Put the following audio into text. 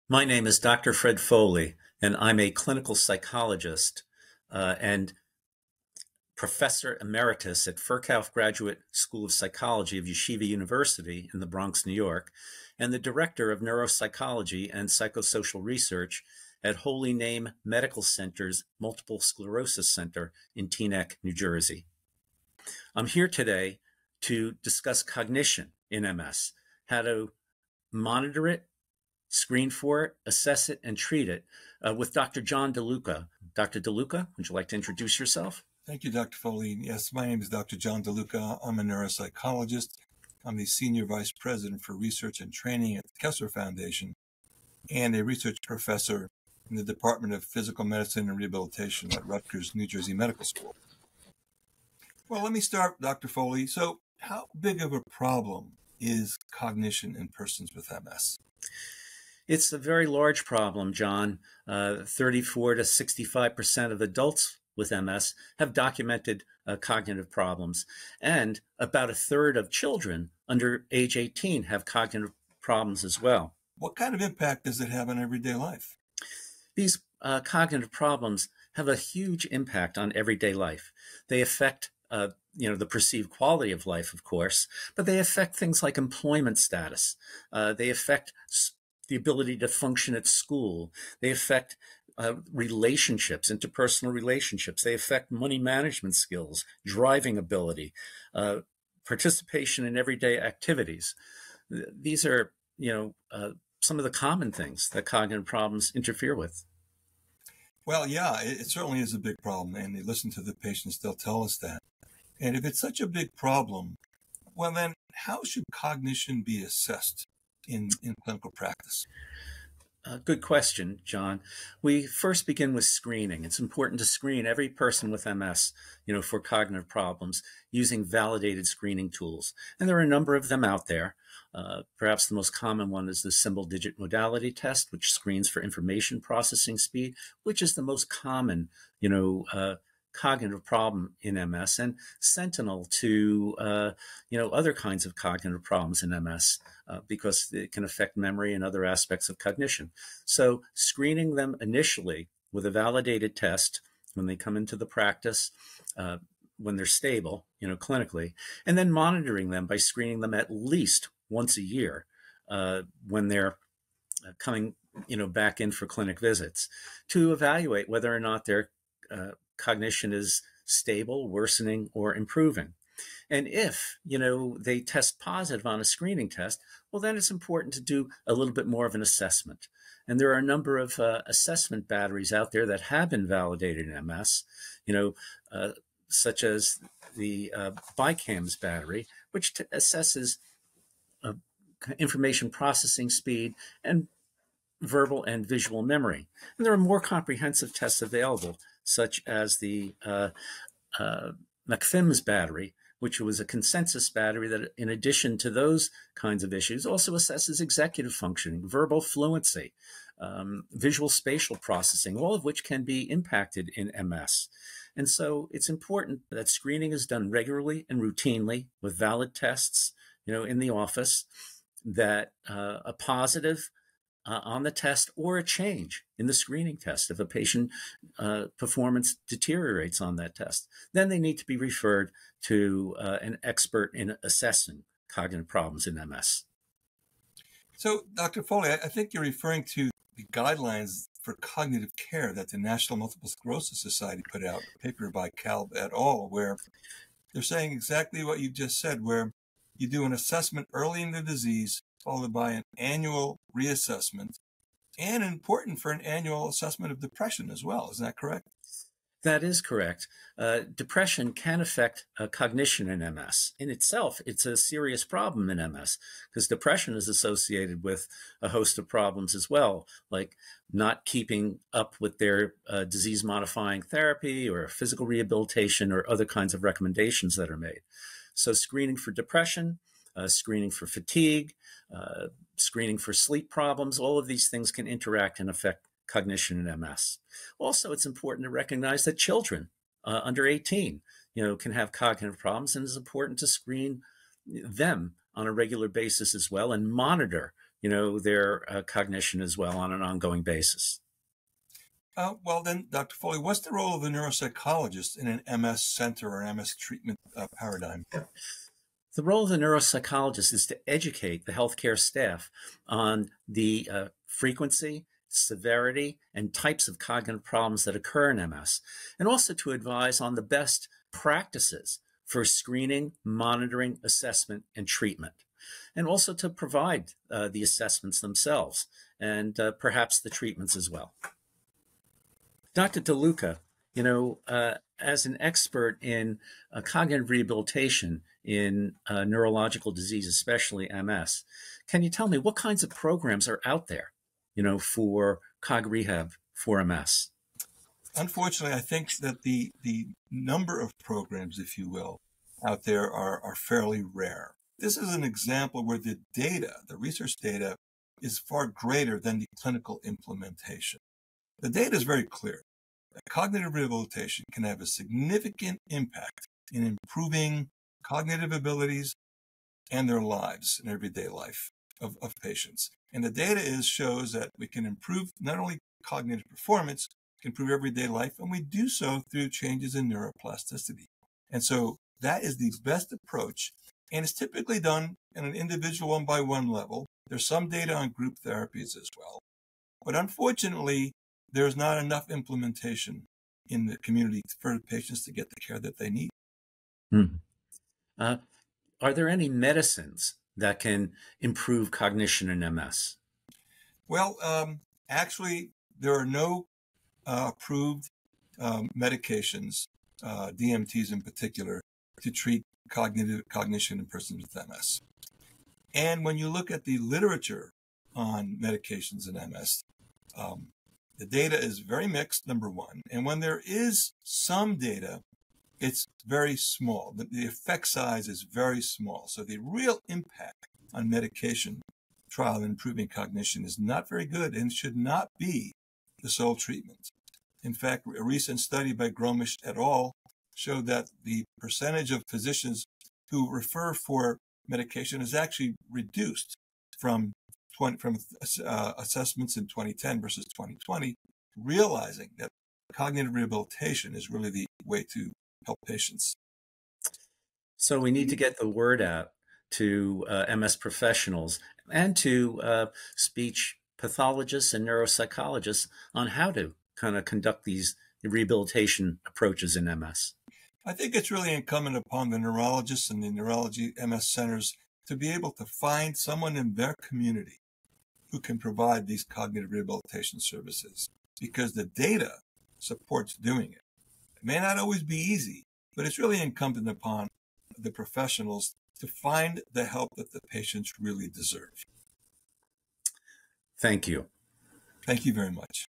My name is Dr. Fred Foley, and I'm a clinical psychologist and professor emeritus at Ferkauf Graduate School of Psychology of Yeshiva University in the Bronx, New York, and the director of neuropsychology and psychosocial research at Holy Name Medical Center's Multiple Sclerosis Center in Teaneck, New Jersey. I'm here today to discuss cognition in MS, how to monitor it, screen for it, assess it, and treat it with Dr. John DeLuca. Dr. DeLuca, would you like to introduce yourself? Thank you, Dr. Foley. Yes, my name is Dr. John DeLuca. I'm a neuropsychologist. I'm the Senior Vice President for Research and Training at the Kessler Foundation and a research professor in the Department of Physical Medicine and Rehabilitation at Rutgers, New Jersey Medical School. Well, let me start, Dr. Foley. So how big of a problem is cognition in persons with MS? It's a very large problem, John. 34 to 65% of adults with MS have documented cognitive problems, and about a third of children under age 18 have cognitive problems as well. What kind of impact does it have on everyday life? These cognitive problems have a huge impact on everyday life. They affect the perceived quality of life, of course, but they affect things like employment status. They affect the ability to function at school. They affect relationships, interpersonal relationships. They affect money management skills, driving ability, participation in everyday activities. These are, some of the common things that cognitive problems interfere with. Well, yeah, it certainly is a big problem, and they listen to the patients, they'll tell us that. And if it's such a big problem, well then, how should cognition be assessed in clinical practice? Good question, John. We first begin with screening. It's important to screen every person with MS, for cognitive problems using validated screening tools. And there are a number of them out there. Perhaps the most common one is the symbol digit modality test, which screens for information processing speed, which is the most common, cognitive problem in MS, and sentinel to other kinds of cognitive problems in MS because it can affect memory and other aspects of cognition. So screening them initially with a validated test when they come into the practice, when they're stable, clinically, and then monitoring them by screening them at least once a year when they're coming back in for clinic visits to evaluate whether or not their cognition is stable, worsening, or improving. And if, they test positive on a screening test, well, then it's important to do a little bit more of an assessment. And there are a number of assessment batteries out there that have been validated in MS, such as the BICAMS battery, which assesses information processing speed and verbal and visual memory. And there are more comprehensive tests available, such as the McFIMS battery, which was a consensus battery that, in addition to those kinds of issues, also assesses executive functioning, verbal fluency, visual spatial processing, all of which can be impacted in MS. And so it's important that screening is done regularly and routinely with valid tests, in the office, that a positive on the test or a change in the screening test. If a patient performance deteriorates on that test, then they need to be referred to an expert in assessing cognitive problems in MS. So, Dr. Foley, I think you're referring to the guidelines for cognitive care that the National Multiple Sclerosis Society put out, a paper by Kalb et al., where they're saying exactly what you just said, where you do an assessment early in the disease, followed by an annual reassessment, and important for an annual assessment of depression as well. Isn't that correct? That is correct. Depression can affect cognition in MS. In itself, it's a serious problem in MS because depression is associated with a host of problems as well, like not keeping up with their disease-modifying therapy or physical rehabilitation or other kinds of recommendations that are made. So screening for depression, screening for fatigue, screening for sleep problems, all of these things can interact and affect cognition in MS. Also, it's important to recognize that children under 18, can have cognitive problems, and it's important to screen them on a regular basis as well and monitor, their cognition as well on an ongoing basis. Well then, Dr. Foley, what's the role of the neuropsychologist in an MS center or MS treatment paradigm? The role of the neuropsychologist is to educate the healthcare staff on the frequency, severity, and types of cognitive problems that occur in MS, and also to advise on the best practices for screening, monitoring, assessment, and treatment, and also to provide the assessments themselves and perhaps the treatments as well. Dr. DeLuca, as an expert in cognitive rehabilitation in neurological disease, especially MS, can you tell me what kinds of programs are out there, for cog rehab for MS? Unfortunately, I think that the number of programs, if you will, out there are fairly rare. This is an example where the data, the research data, is far greater than the clinical implementation. The data is very clear that cognitive rehabilitation can have a significant impact in improving cognitive abilities and their lives in everyday life of patients. And the data shows that we can improve not only cognitive performance, we can improve everyday life, and we do so through changes in neuroplasticity. And so that is the best approach, and it's typically done in an individual one-by-one level. There's some data on group therapies as well. But unfortunately, there's not enough implementation in the community for patients to get the care that they need. Are there any medicines that can improve cognition in MS? Well, actually, there are no approved medications, DMTs in particular, to treat cognition in persons with MS. And when you look at the literature on medications in MS, the data is very mixed, number one. And when there is some data, it's very small. The effect size is very small. So the real impact on medication trial in improving cognition is not very good and should not be the sole treatment. In fact, a recent study by Gromish et al. Showed that the percentage of physicians who refer for medication is actually reduced from assessments in 2010 versus 2020, realizing that cognitive rehabilitation is really the way to help patients. So we need to get the word out to MS professionals and to speech pathologists and neuropsychologists on how to kind of conduct these rehabilitation approaches in MS. I think it's really incumbent upon the neurologists and the neurology MS centers to be able to find someone in their community who can provide these cognitive rehabilitation services, because the data supports doing it. It may not always be easy, but it's really incumbent upon the professionals to find the help that the patients really deserve. Thank you. Thank you very much.